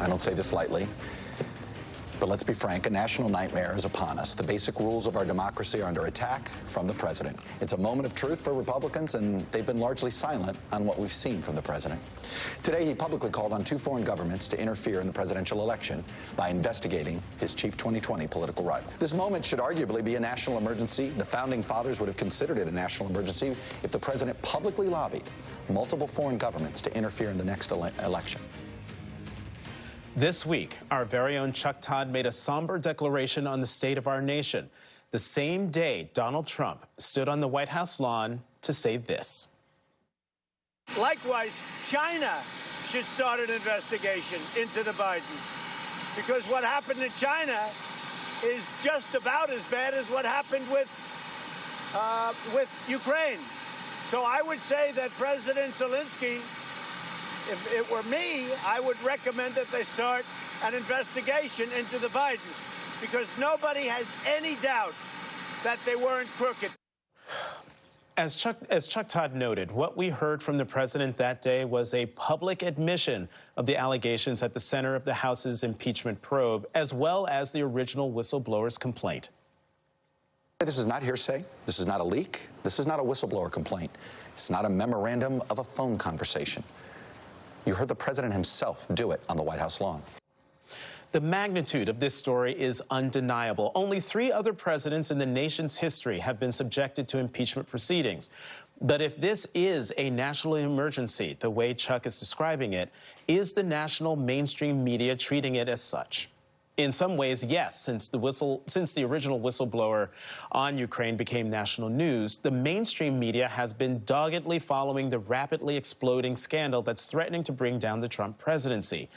I don't say this lightly. But let's be frank, a national nightmare is upon us. The basic rules of our democracy are under attack from the president. It's a moment of truth for Republicans, and they've been largely silent on what we've seen from the president. Today, he publicly called on 2 foreign governments to interfere in the presidential election by investigating his chief 2020 political rival. This moment should arguably be a national emergency. The founding fathers would have considered it a national emergency if the president publicly lobbied multiple foreign governments to interfere in the next election. This week, our very own Chuck Todd made a somber declaration on the state of our nation, the same day Donald Trump stood on the White House lawn to say this. Likewise, China should start an investigation into the Bidens, because what happened in China is just about as bad as what happened with Ukraine. So I would say that President Zelensky, if it were me, I would recommend that they start an investigation into the Bidens, because nobody has any doubt that they weren't crooked. As Chuck Todd noted, what we heard from the president that day was a public admission of the allegations at the center of the House's impeachment probe, as well as the original whistleblower's complaint. This is not hearsay. This is not a leak. This is not a whistleblower complaint. It's not a memorandum of a phone conversation. You heard the president himself do it on the White House lawn. The magnitude of this story is undeniable. Only 3 other presidents in the nation's history have been subjected to impeachment proceedings. But if this is a national emergency, the way Chuck is describing it, is the national mainstream media treating it as such? In some ways, yes, since the original whistleblower on Ukraine became national news, the mainstream media has been doggedly following the rapidly exploding scandal that's threatening to bring down the Trump presidency.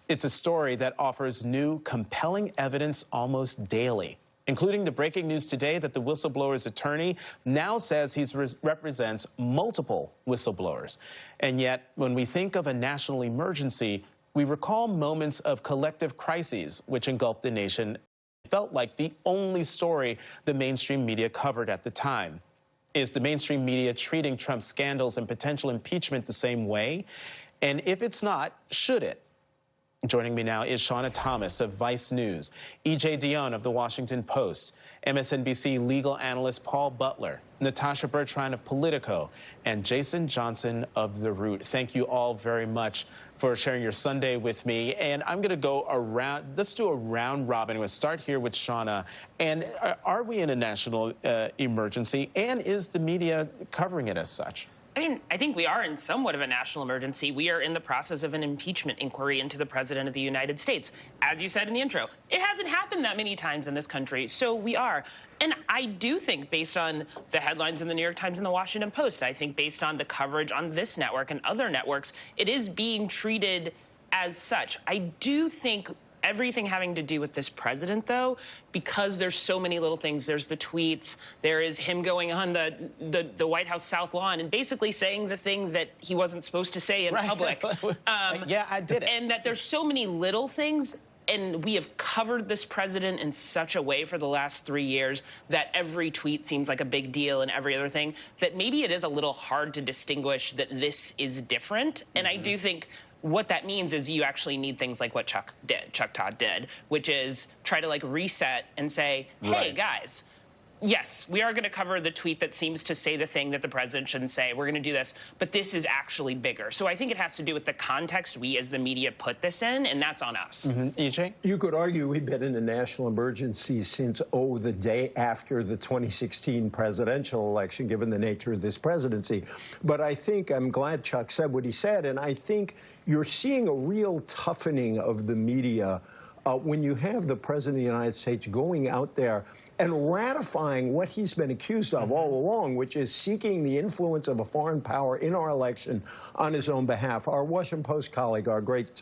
It's a story that offers new, compelling evidence almost daily, including the breaking news today that the whistleblower's attorney now says he represents multiple whistleblowers. And yet, when we think of a national emergency, we recall moments of collective crises which engulfed the nation. It felt like the only story the mainstream media covered at the time. Is the mainstream media treating Trump's scandals and potential impeachment the same way? And if it's not, should it? Joining me now is Shawna Thomas of Vice News, E.J. Dionne of The Washington Post, MSNBC legal analyst Paul Butler, Natasha Bertrand of Politico, and Jason Johnson of The Root. Thank you all very much for sharing your Sunday with me. And I'm going to go around, let's do a round robin. We'll start here with Shawna. And are we in a national emergency? And is the media covering it as such? I mean, I think we are in somewhat of a national emergency. We are in the process of an impeachment inquiry into the president of the United States. As you said in the intro, it hasn't happened that many times in this country, so we are. And I do think, based on the headlines in the New York Times and the Washington Post, I think based on the coverage on this network and other networks, it is being treated as such. I do think everything having to do with this president, though, because there's so many little things. There's the tweets. There is him going on the White House South Lawn and basically saying the thing that he wasn't supposed to say in public. Yeah, I did it. And that there's so many little things. And we have covered this president in such a way for the last 3 years that every tweet seems like a big deal and every other thing, that maybe it is a little hard to distinguish that this is different. And I do think what that means is you actually need things like what Chuck Todd did, which is try to like reset and say, hey, guys, yes, we are going to cover the tweet that seems to say the thing that the president shouldn't say. We're going to do this, but this is actually bigger. So I think it has to do with the context we as the media put this in, and that's on us. EJ? You could argue we've been in a national emergency since, the day after the 2016 presidential election, given the nature of this presidency. But I think I'm glad Chuck said what he said, and I think you're seeing a real toughening of the media when you have the president of the United States going out there and ratifying what he's been accused of all along, which is seeking the influence of a foreign power in our election on his own behalf. Our Washington Post colleague, our great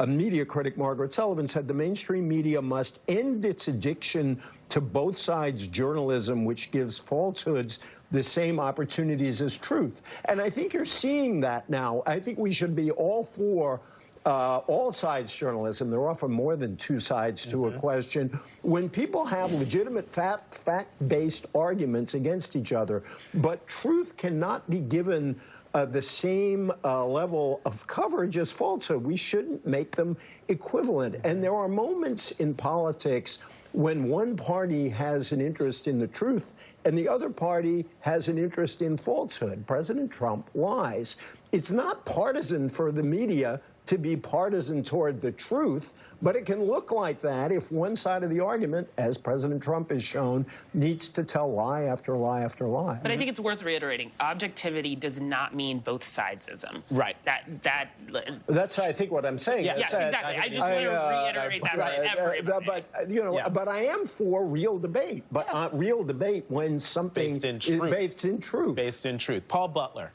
media critic, Margaret Sullivan, said the mainstream media must end its addiction to both sides journalism, which gives falsehoods the same opportunities as truth. And I think you're seeing that now. I think we should be all for all sides journalism. There are often more than 2 sides to a question. When people have legitimate fact-based arguments against each other, but truth cannot be given the same level of coverage as falsehood. We shouldn't make them equivalent. And there are moments in politics when one party has an interest in the truth and the other party has an interest in falsehood. President Trump lies. It's not partisan for the media to be partisan toward the truth, but it can look like that if one side of the argument, as President Trump has shown, needs to tell lie after lie after lie. But I think it's worth reiterating, objectivity does not mean both sidesism. Right. That's, I think, what I'm saying. Yes, exactly. I just want to reiterate that for everybody. But, you know, but I am for real debate, but real debate when something Based in is truth. based in truth. Based in truth. Paul Butler.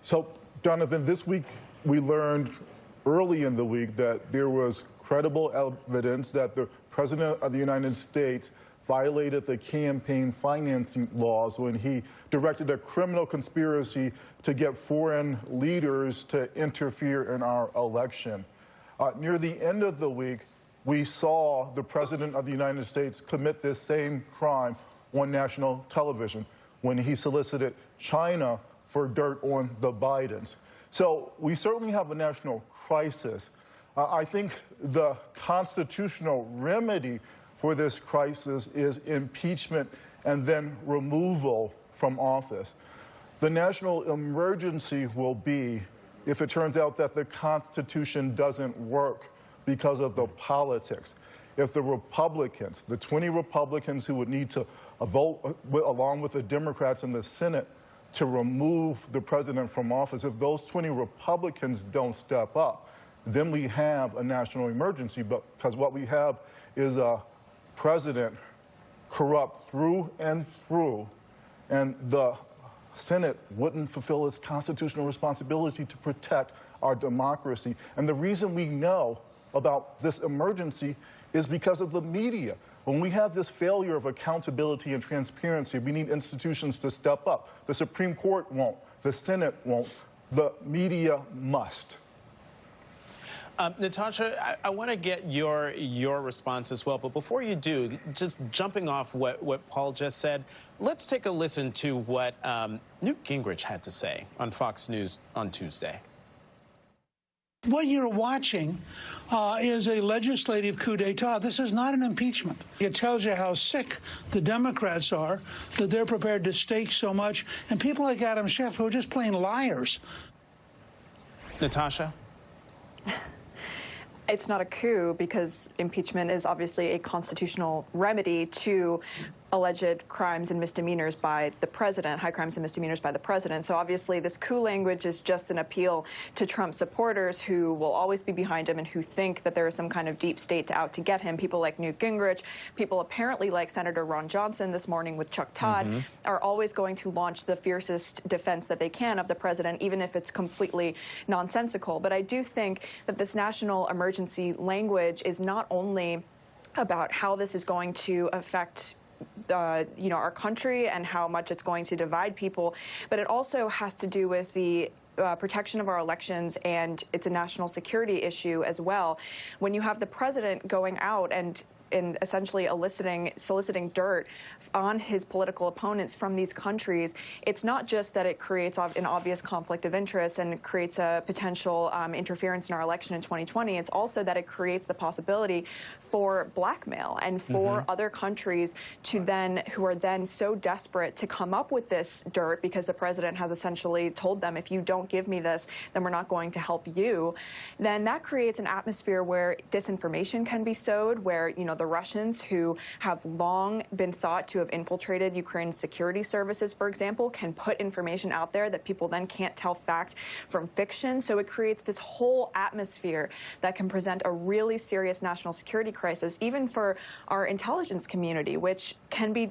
So, Jonathan, this week we learned early in the week that there was credible evidence that the President of the United States violated the campaign financing laws when he directed a criminal conspiracy to get foreign leaders to interfere in our election. Near the end of the week, we saw the President of the United States commit this same crime on national television when he solicited China for dirt on the Bidens. So we certainly have a national crisis. I think the constitutional remedy for this crisis is impeachment and then removal from office. The national emergency will be if it turns out that the Constitution doesn't work because of the politics. If the Republicans, the 20 Republicans who would need to vote along with the Democrats in the Senate to remove the president from office, if those 20 Republicans don't step up, then we have a national emergency. Because what we have is a president corrupt through and through, and the Senate wouldn't fulfill its constitutional responsibility to protect our democracy. And the reason we know about this emergency is because of the media. When we have this failure of accountability and transparency, we need institutions to step up. The Supreme Court won't. The Senate won't. The media must. Natasha, I want to get your response as well. But before you do, just jumping off what Paul just said, let's take a listen to what Newt Gingrich had to say on Fox News on Tuesday. What you're watching is a legislative coup d'etat. This is not an impeachment. It tells you how sick the Democrats are, that they're prepared to stake so much, and people like Adam Schiff who are just plain liars. Natasha? It's not a coup because impeachment is obviously a constitutional remedy to alleged crimes and misdemeanors by the president, high crimes and misdemeanors by the president. So obviously this coup language is just an appeal to Trump supporters who will always be behind him and who think that there is some kind of deep state out to get him. People like Newt Gingrich, people apparently like Senator Ron Johnson this morning with Chuck Todd, are always going to launch the fiercest defense that they can of the president, even if it's completely nonsensical. But I do think that this national emergency language is not only about how this is going to affect our country and how much it's going to divide people, but it also has to do with the protection of our elections, and it's a national security issue as well. When you have the president going out and essentially soliciting dirt on his political opponents from these countries, it's not just that it creates an obvious conflict of interest and creates a potential interference in our election in 2020. It's also that it creates the possibility for blackmail and for other countries to who are then so desperate to come up with this dirt because the president has essentially told them, if you don't give me this, then we're not going to help you. Then that creates an atmosphere where disinformation can be sowed, where, the Russians, who have long been thought to have infiltrated Ukraine's security services, for example, can put information out there that people then can't tell fact from fiction. So it creates this whole atmosphere that can present a really serious national security crisis, even for our intelligence community, which can be,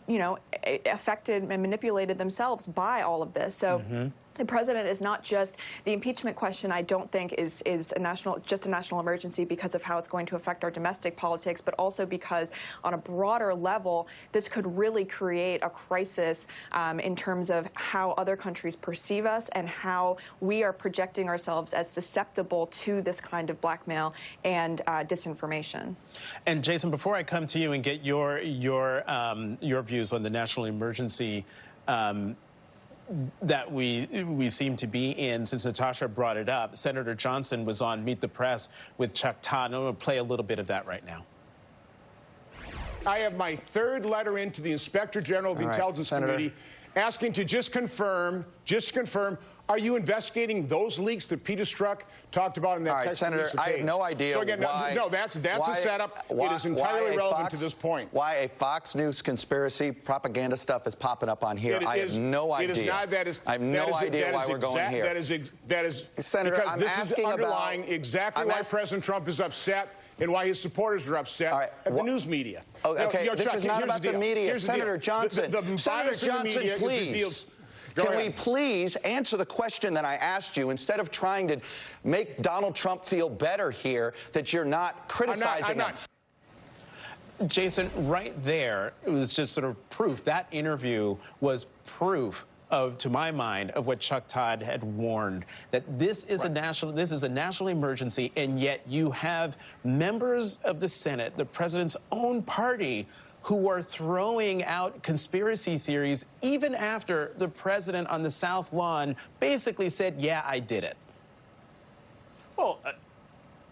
affected and manipulated themselves by all of this. So the president is not just the impeachment question. I don't think is a national emergency because of how it's going to affect our domestic politics, but also because on a broader level, this could really create a crisis in terms of how other countries perceive us and how we are projecting ourselves as susceptible to this kind of blackmail and disinformation. And Jason, before I come to you and get your views on the national emergency, that we seem to be in, since Natasha brought it up. Senator Johnson was on Meet the Press with Chuck Todd. I'm going to play a little bit of that right now. I have my third letter into the Inspector General of the Intelligence Committee asking to just confirm, are you investigating those leaks that Peter Strzok talked about in that text? Senator, I have no idea so again, why. No, that's a setup. It is entirely irrelevant to this point. Why a Fox News conspiracy propaganda stuff is popping up on here, I have no idea. It is not. I have no idea why we're going here. That is Senator, because I'm this is underlying about, exactly why President Trump is upset and why his supporters are upset at the news media. Okay, this is not about the media. Senator Johnson, please. Can we please answer the question that I asked you instead of trying to make Donald Trump feel better here that you're not criticizing him? Jason, right there, it was just sort of proof. That interview was proof of, to my mind, of what Chuck Todd had warned, that this is a national emergency, and yet you have members of the Senate, the president's own party, who are throwing out conspiracy theories even after the president on the South Lawn basically said, yeah, I did it. Well,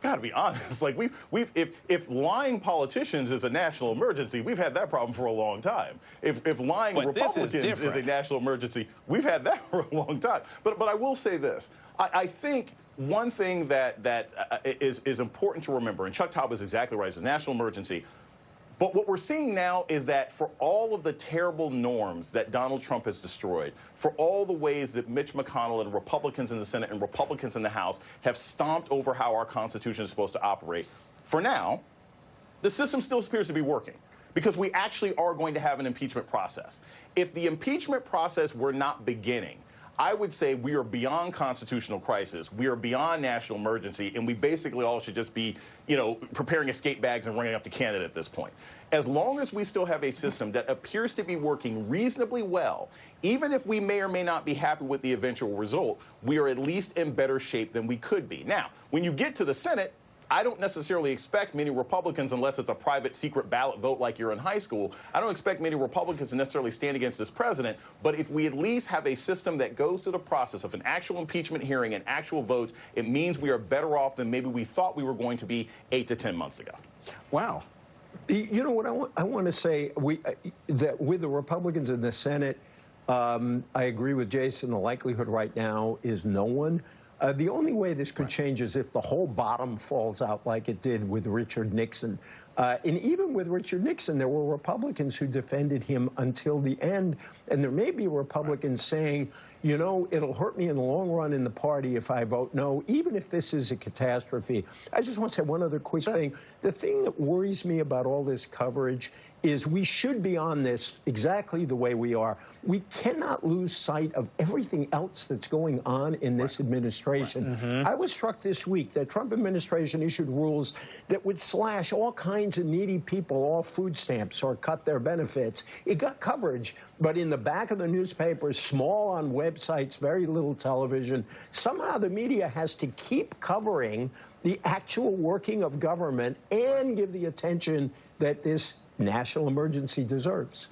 gotta be honest, like if lying politicians is a national emergency, we've had that problem for a long time. If lying Republicans is a national emergency, we've had that for a long time. But I will say this. I think one thing that is important to remember, and Chuck Todd was exactly right, it's a national emergency. But what we're seeing now is that for all of the terrible norms that Donald Trump has destroyed, for all the ways that Mitch McConnell and Republicans in the Senate and Republicans in the House have stomped over how our Constitution is supposed to operate, for now, the system still appears to be working because we actually are going to have an impeachment process. If the impeachment process were not beginning, I would say we are beyond constitutional crisis. We are beyond national emergency, and we basically all should just be, preparing escape bags and running up to Canada at this point. As long as we still have a system that appears to be working reasonably well, even if we may or may not be happy with the eventual result, we are at least in better shape than we could be. Now, when you get to the Senate, I don't necessarily expect many Republicans, unless it's a private secret ballot vote like you're in high school, I don't expect many Republicans to necessarily stand against this president. But if we at least have a system that goes through the process of an actual impeachment hearing and actual votes, it means we are better off than maybe we thought we were going to be 8 to 10 months ago. Wow. You know what I want to say, that with the Republicans in the Senate, I agree with Jason, the likelihood right now is no one. The only way this could change is if the whole bottom falls out like it did with Richard Nixon. And even with Richard Nixon, there were Republicans who defended him until the end. And there may be Republicans saying, it'll hurt me in the long run in the party if I vote no, even if this is a catastrophe. I just want to say one other quick thing. The thing that worries me about all this coverage is we should be on this exactly the way we are. We cannot lose sight of everything else that's going on in this administration. I was struck this week that Trump administration issued rules that would slash all kinds of needy people off food stamps or cut their benefits. It got coverage, but in the back of the newspapers, small on websites, very little television, somehow the media has to keep covering the actual working of government and give the attention that this national emergency deserves.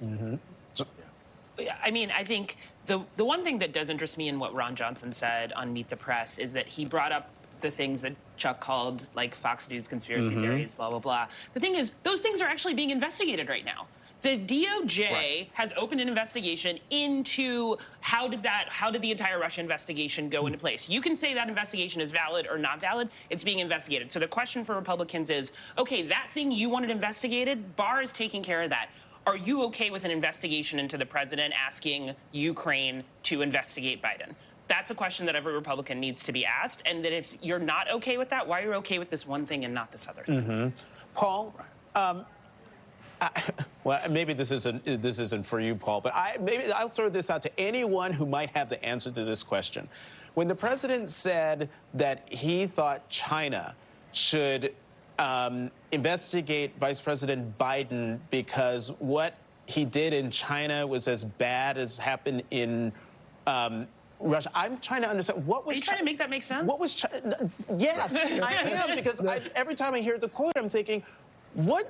I mean, I think the one thing that does interest me in what Ron Johnson said on Meet the Press is that he brought up the things that Chuck called, like, Fox News conspiracy theories, blah, blah, blah. The thing is, those things are actually being investigated right now. The DOJ has opened an investigation into how did the entire Russia investigation go into place. You can say that investigation is valid or not valid. It's being investigated. So the question for Republicans is, okay, that thing you wanted investigated, Barr is taking care of that. Are you okay with an investigation into the president asking Ukraine to investigate Biden? That's a question that every Republican needs to be asked. And that if you're not okay with that, why are you okay with this one thing and not this other thing? Paul, well, maybe this isn't for you, Paul, but maybe I'll throw this out to anyone who might have the answer to this question. When the president said that he thought China should investigate Vice President Biden because what he did in China was as bad as happened in Russia. I'm trying to understand what was. Are you trying to make that make sense? What was China? Yes, I am, because every time I hear the quote, I'm thinking, what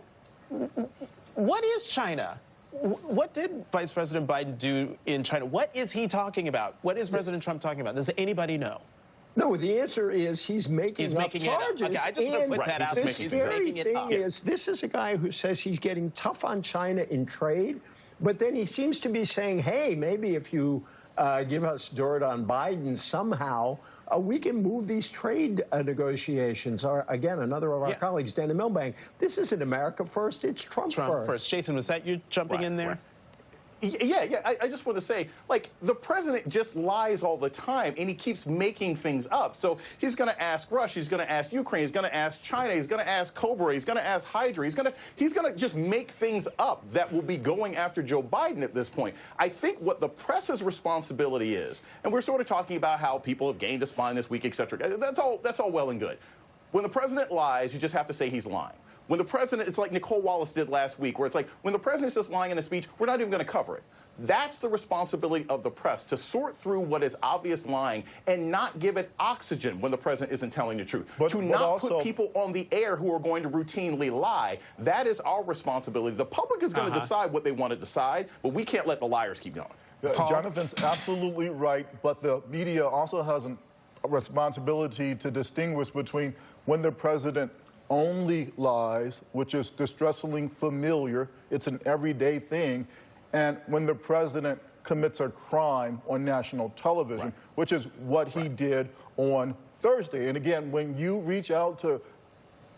is China? What did Vice President Biden do in China? What is he talking about? What is President Trump talking about? Does anybody know? No, the answer is he's making up charges. It up. Okay, I just want to put that out. The scary thing is, this is a guy who says he's getting tough on China in trade, but then he seems to be saying, hey, maybe if you give us dirt on Biden somehow, we can move these trade negotiations. Or, again, another of our colleagues, Dana Milbank, this isn't America first, it's Trump first. Jason, was that you jumping in there? Right. Yeah. I just want to say, like, the president just lies all the time, and he keeps making things up. So he's going to ask Russia, he's going to ask Ukraine, he's going to ask China, he's going to ask Cobra, he's going to ask Hydra, he's going to just make things up that will be going after Joe Biden at this point. I think what the press's responsibility is, and we're sort of talking about how people have gained a spine this week, et cetera. That's all well and good. When the president lies, you just have to say he's lying. When the president, it's like Nicole Wallace did last week, where it's like, when the president's just lying in a speech, we're not even going to cover it. That's the responsibility of the press, to sort through what is obvious lying and not give it oxygen when the president isn't telling the truth. But not put people on the air who are going to routinely lie. That is our responsibility. The public is going to decide what they want to decide, but we can't let the liars keep going. Jonathan's absolutely right, but the media also has a responsibility to distinguish between when the president only lies, which is distressingly familiar, it's an everyday thing, and when the president commits a crime on national television, which is what he did on Thursday. And again, when you reach out to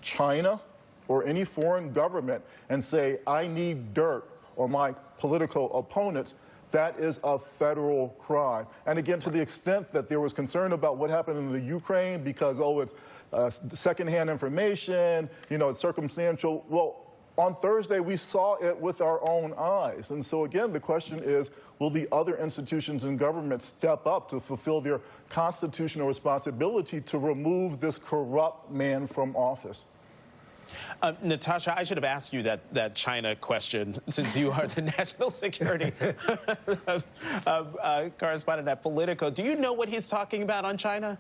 China or any foreign government and say, I need dirt on my political opponents, that is a federal crime. And again, to the extent that there was concern about what happened in the Ukraine because, it's secondhand information, it's circumstantial. Well, on Thursday, we saw it with our own eyes. And so, again, the question is, will the other institutions in government step up to fulfill their constitutional responsibility to remove this corrupt man from office? Natasha, I should have asked you that China question, since you are the national security correspondent at Politico. Do you know what he's talking about on China?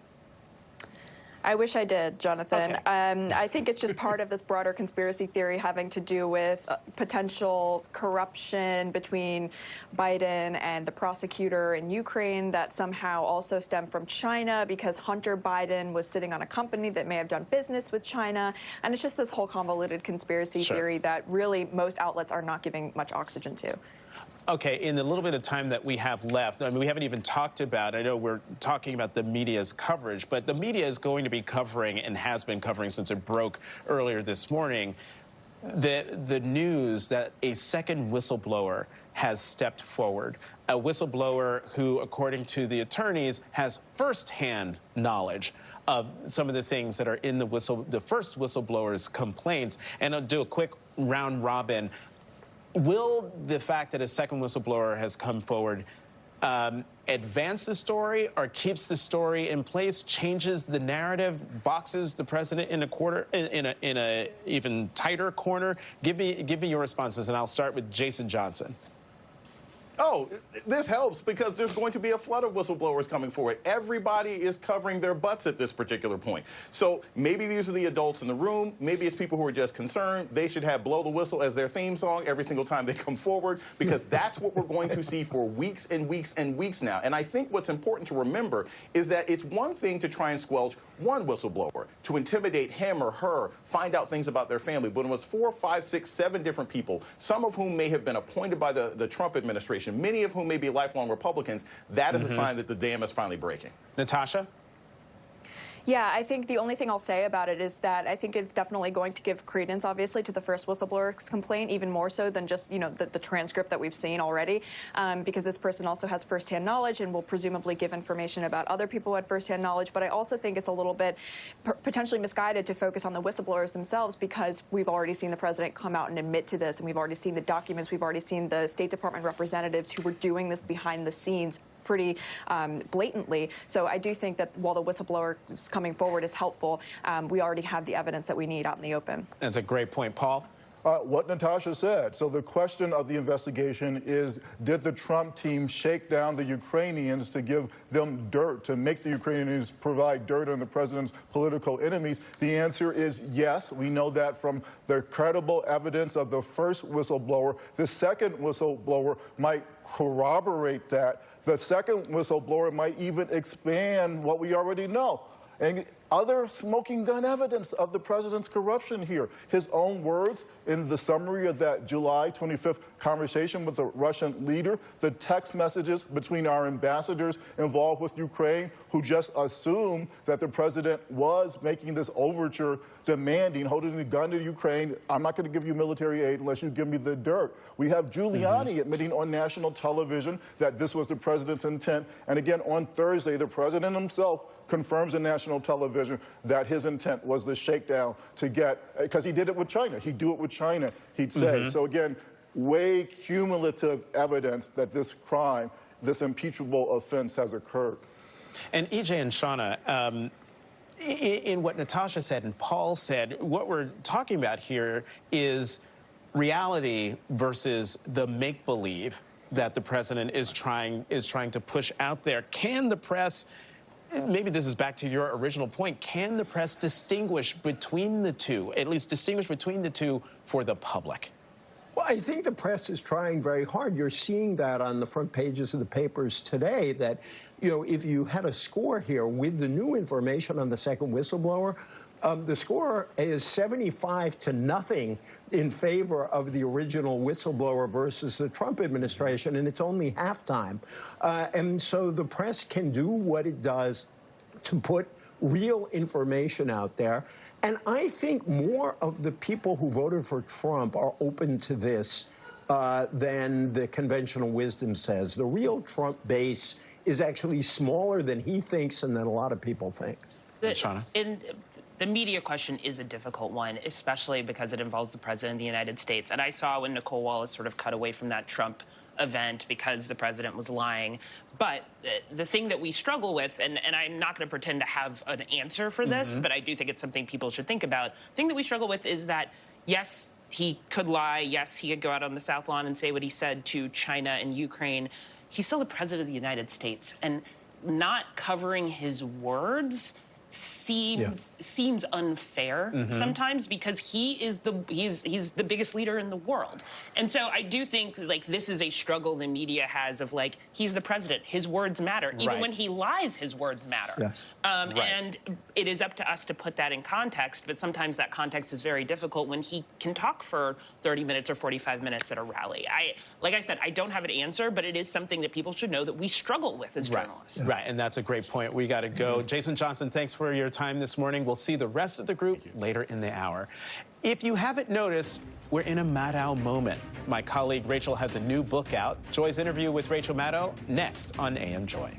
I wish I did, Jonathan. Okay. I think it's just part of this broader conspiracy theory having to do with potential corruption between Biden and the prosecutor in Ukraine that somehow also stemmed from China because Hunter Biden was sitting on a company that may have done business with China. And it's just this whole convoluted conspiracy theory that really most outlets are not giving much oxygen to. Okay, in the little bit of time that we have left, I mean, we haven't even talked about, I know we're talking about the media's coverage, but the media is going to be covering and has been covering since it broke earlier this morning, the news that a second whistleblower has stepped forward. A whistleblower who, according to the attorneys, has firsthand knowledge of some of the things that are in the first whistleblower's complaints. And I'll do a quick round robin. Will the fact that a second whistleblower has come forward advance the story or keeps the story in place, changes the narrative, boxes the president in a even tighter corner? Give me your responses, and I'll start with Jason Johnson. Oh, this helps because there's going to be a flood of whistleblowers coming forward. Everybody is covering their butts at this particular point. So maybe these are the adults in the room. Maybe it's people who are just concerned. They should have Blow the Whistle as their theme song every single time they come forward, because that's what we're going to see for weeks and weeks and weeks now. And I think what's important to remember is that it's one thing to try and squelch one whistleblower, to intimidate him or her, find out things about their family. But when it was 4, 5, 6, 7 different people, some of whom may have been appointed by the Trump administration, many of whom may be lifelong Republicans, that is a sign that the dam is finally breaking. Natasha? Yeah, I think the only thing I'll say about it is that I think it's definitely going to give credence, obviously, to the first whistleblower's complaint, even more so than just, the transcript that we've seen already, because this person also has firsthand knowledge and will presumably give information about other people who had firsthand knowledge. But I also think it's a little bit potentially misguided to focus on the whistleblowers themselves, because we've already seen the president come out and admit to this, and we've already seen the documents, we've already seen the State Department representatives who were doing this behind the scenes pretty blatantly. So I do think that while the whistleblower coming forward is helpful, we already have the evidence that we need out in the open. That's a great point. Paul? What Natasha said. So the question of the investigation is, did the Trump team shake down the Ukrainians to give them dirt, to make the Ukrainians provide dirt on the president's political enemies? The answer is yes. We know that from the credible evidence of the first whistleblower. The second whistleblower might corroborate that. The second whistleblower might even expand what we already know. And other smoking gun evidence of the president's corruption here. His own words in the summary of that July 25th conversation with the Russian leader, the text messages between our ambassadors involved with Ukraine, who just assumed that the president was making this overture demanding, holding the gun to Ukraine, I'm not going to give you military aid unless you give me the dirt. We have Giuliani admitting on national television that this was the president's intent. And again, on Thursday, the president himself confirms in national television that his intent was the shakedown to get, because he did it with China. He'd do it with China, he'd say. So again, way cumulative evidence that this crime, this impeachable offense has occurred. And EJ and Shawna, in what Natasha said and Paul said, what we're talking about here is reality versus the make-believe that the president is trying to push out there. Can the press, maybe this is back to your original point, can the press distinguish between the two, at least distinguish between the two for the public? Well, I think the press is trying very hard. You're seeing that on the front pages of the papers today, that, you know, if you had a score here with the new information on the second whistleblower, the score is 75-0 in favor of the original whistleblower versus the Trump administration, and it's only halftime. And so the press can do what it does to put real information out there. And I think more of the people who voted for Trump are open to this than the conventional wisdom says. The real Trump base is actually smaller than he thinks and than a lot of people think. Shawna? The media question is a difficult one, especially because it involves the president of the United States. And I saw when Nicole Wallace sort of cut away from that Trump event because the president was lying. But the thing that we struggle with, and I'm not going to pretend to have an answer for this, but I do think it's something people should think about. The thing that we struggle with is that, yes, he could lie. Yes, he could go out on the South Lawn and say what he said to China and Ukraine. He's still the president of the United States. And not covering his words seems unfair sometimes, because he's the biggest leader in the world. And so I do think, like, this is a struggle the media has of, like, he's the president, his words matter. Even when he lies, his words matter. And it is up to us to put that in context, but sometimes that context is very difficult when he can talk for 30 minutes or 45 minutes at a rally. Like I said, I don't have an answer, but it is something that people should know that we struggle with as journalists. Right, and that's a great point. We got to go. Jason Johnson, thanks for your time this morning. We'll see the rest of the group later in the hour. If you haven't noticed, we're in a Maddow moment. My colleague Rachel has a new book out. Joy's interview with Rachel Maddow next on AM Joy.